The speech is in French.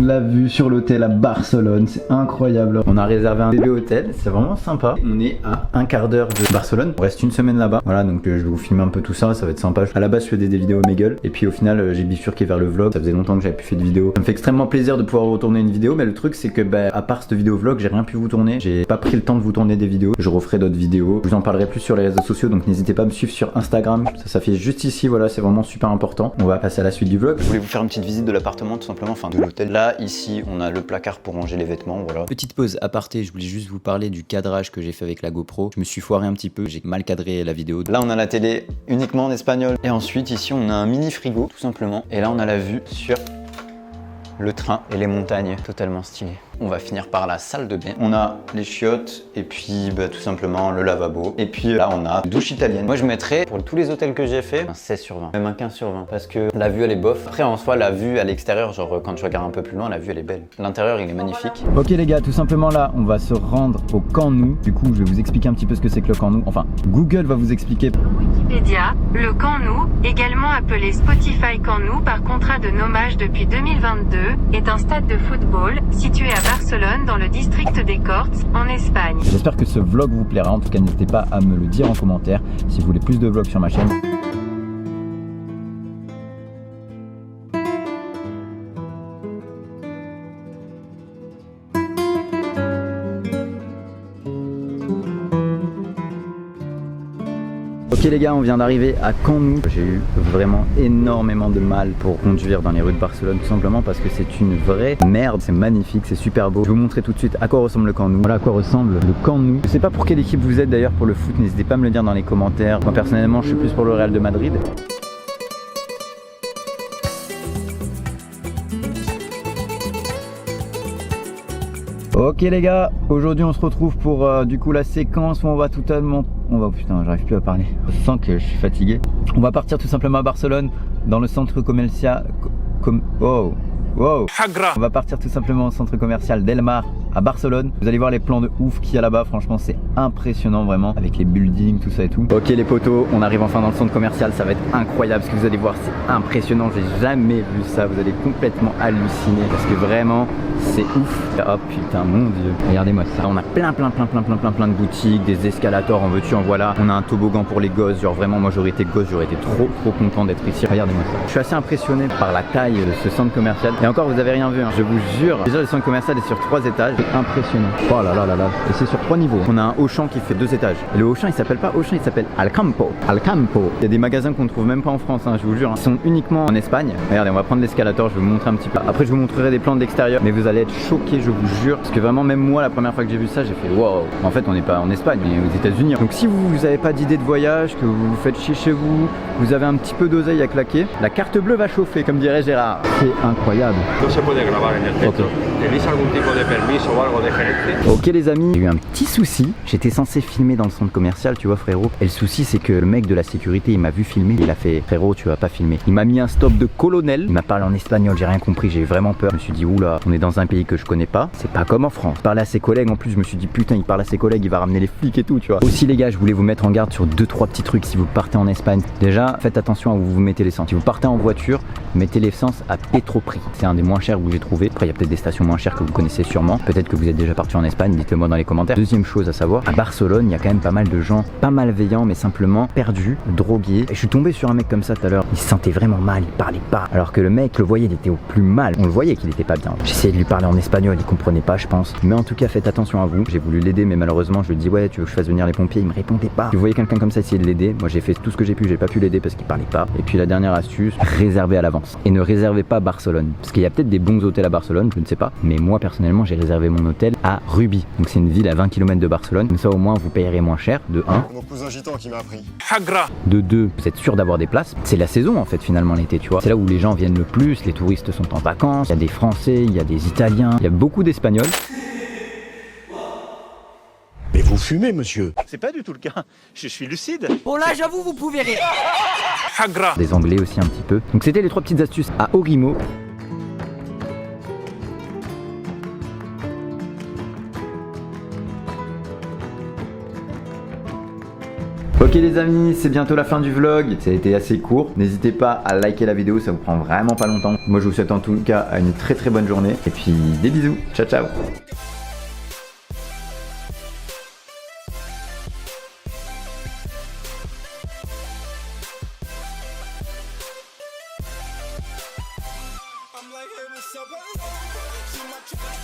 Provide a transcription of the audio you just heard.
la vue sur l'hôtel à Barcelone, c'est incroyable. On a réservé un bébé hôtel, c'est vraiment sympa. On est à un quart d'heure de Barcelone, on reste une semaine là-bas. Voilà, donc je vais vous filmer un peu tout ça, ça va être sympa. À la base je faisais des vidéos Omegle et puis au final j'ai bifurqué vers le vlog. Ça faisait longtemps que j'avais plus fait de vidéo. Ça me fait extrêmement plaisir de pouvoir retourner une vidéo, mais le truc c'est que à part cette vidéo vlog, j'ai rien pu vous tourner. J'ai pas pris le temps de vous tourner des vidéos. Je referai d'autres vidéos. Je vous en parlerai plus sur les réseaux sociaux, donc n'hésitez pas à me suivre sur Instagram. Ça s'affiche juste ici, voilà, c'est vraiment super important. On va passer à la suite du vlog. Je voulais vous faire une petite visite de l'appartement tout simplement, enfin de l'hôtel. Là, ici, on a le placard pour ranger les vêtements, voilà. Petite pause aparté, je voulais juste vous parler du cadrage que j'ai fait avec la GoPro. Je me suis foiré un petit peu, j'ai mal cadré la vidéo. Là, on a la télé uniquement en espagnol. Et ensuite, ici, on a un mini frigo, tout simplement. Et là, on a la vue sur le train et les montagnes, totalement stylé. On va finir par la salle de bain. On a les chiottes et puis tout simplement le lavabo. Et puis là on a une douche italienne. Moi je mettrais pour tous les hôtels que j'ai fait un 16 sur 20, même un 15 sur 20 parce que la vue elle est bof. Après en soi la vue à l'extérieur, genre quand je regarde un peu plus loin, la vue elle est belle. L'intérieur il est magnifique. Ok les gars, tout simplement là on va se rendre au Camp Nou. Du coup je vais vous expliquer un petit peu ce que c'est que le Camp Nou. Enfin Google va vous expliquer. Wikipédia, le Camp Nou, également appelé Spotify Camp Nou par contrat de nommage depuis 2022, est un stade de football situé à Barcelone dans le district des Corts en Espagne. J'espère que ce vlog vous plaira, en tout cas n'hésitez pas à me le dire en commentaire si vous voulez plus de vlogs sur ma chaîne. Ok les gars, on vient d'arriver à Camp Nou. J'ai eu vraiment énormément de mal pour conduire dans les rues de Barcelone, tout simplement parce que c'est une vraie merde. C'est magnifique, c'est super beau. Je vais vous montrer tout de suite à quoi ressemble le Camp Nou. Voilà à quoi ressemble le Camp Nou. Je sais pas pour quelle équipe vous êtes d'ailleurs pour le foot, n'hésitez pas à me le dire dans les commentaires. Moi personnellement je suis plus pour le Real de Madrid. Ok les gars, aujourd'hui on se retrouve pour du coup la séquence où on va totalement... putain, j'arrive plus à parler. Je sens que je suis fatigué. On va partir tout simplement à Barcelone, dans le centre commercial... Wow. On va partir tout simplement au centre commercial Del Mar à Barcelone. Vous allez voir les plans de ouf qu'il y a là-bas. Franchement c'est impressionnant vraiment, avec les buildings, tout ça et tout. Ok les potos, on arrive enfin dans le centre commercial. Ça va être incroyable ce que vous allez voir, c'est impressionnant. J'ai jamais vu ça, vous allez complètement halluciner parce que vraiment c'est ouf. Oh putain mon dieu, regardez-moi ça. On a plein de boutiques, des escalators, en veux-tu en voilà. On a un toboggan pour les gosses, genre vraiment moi j'aurais été gosse, j'aurais été trop content d'être ici. Regardez-moi ça. Je suis assez impressionné par la taille de ce centre commercial. Et encore vous avez rien vu hein, je vous jure. Déjà le centre commercial est sur 3 étages, c'est impressionnant. Oh là là là là. Et c'est sur 3 niveaux. On a un Auchan qui fait 2 étages. Et le Auchan il s'appelle pas Auchan, il s'appelle Alcampo. Il y a des magasins qu'on trouve même pas en France hein, je vous jure. Ils sont uniquement en Espagne. Regardez, on va prendre l'escalator, je vais vous montrer un petit peu. Après je vous montrerai des plans de l'extérieur, mais vous allez être choqués, je vous jure. Parce que vraiment même moi la première fois que j'ai vu ça, j'ai fait wow. En fait on n'est pas en Espagne, mais aux États-Unis. Donc si vous n'avez pas d'idée de voyage, que vous vous faites chier chez vous, vous avez un petit peu d'oseille à claquer, la carte bleue va chauffer, comme dirait Gérard. C'est incroyable. Ok les amis, j'ai eu un petit souci. J'étais censé filmer dans le centre commercial, tu vois frérot. Et le souci c'est que le mec de la sécurité il m'a vu filmer, il a fait frérot tu vas pas filmer. Il m'a mis un stop de colonel, il m'a parlé en espagnol, j'ai rien compris, j'ai vraiment peur. Je me suis dit oula, on est dans un pays que je connais pas, c'est pas comme en France. Je parlais à ses collègues en plus, je me suis dit putain il parle à ses collègues, il va ramener les flics et tout tu vois. Aussi les gars, je voulais vous mettre en garde sur 2-3 petits trucs si vous partez en Espagne. Déjà faites attention à où vous mettez l'essence. Si vous partez en voiture, mettez l'essence à Petroprix. C'est un des moins chers où j'ai trouvé. Après il y a peut-être des stations moins chères que vous connaissez sûrement. Peut-être que vous êtes déjà parti en Espagne, dites-le moi dans les commentaires. Deuxième chose à savoir, à Barcelone il y a quand même pas mal de gens, pas malveillants mais simplement perdus, drogués. Et je suis tombé sur un mec comme ça tout à l'heure, il se sentait vraiment mal, il parlait pas. Alors que le mec, le voyait, il était au plus mal. On le voyait qu'il était pas bien. J'essayais de lui parler en espagnol, il comprenait pas je pense. Mais en tout cas faites attention à vous. J'ai voulu l'aider mais malheureusement je lui dis ouais tu veux que je fasse venir les pompiers, il me répondait pas. Si vous voyez quelqu'un comme ça essayer de l'aider, moi j'ai fait tout ce que j'ai pu, j'ai pas pu l'aider parce qu'il parlait pas. Et puis la dernière astuce, réservez à l'avance. Et ne réservez pas Barcelone. Parce qu'il y a peut-être des bons hôtels à Barcelone, je ne sais pas. Mais moi personnellement j'ai réservé mon hôtel à Rubi. Donc c'est une ville à 20 km de Barcelone. Comme ça au moins vous payerez moins cher, de 1. Mon cousin gitan qui m'a appris. De 2, vous êtes sûr d'avoir des places. C'est la saison en fait finalement l'été tu vois. C'est là où les gens viennent le plus, les touristes sont en vacances. Il y a des Français, il y a des Italiens, il y a beaucoup d'Espagnols. Mais vous fumez, monsieur? C'est pas du tout le cas, je suis lucide. Bon là j'avoue vous pouvez rire. Des Anglais aussi un petit peu. Donc c'était les 3 petites astuces à Orimo. Ok les amis, c'est bientôt la fin du vlog, ça a été assez court. N'hésitez pas à liker la vidéo, ça vous prend vraiment pas longtemps. Moi je vous souhaite en tout cas une très bonne journée. Et puis des bisous, ciao ciao. I'm like, hey, what's up? See my track,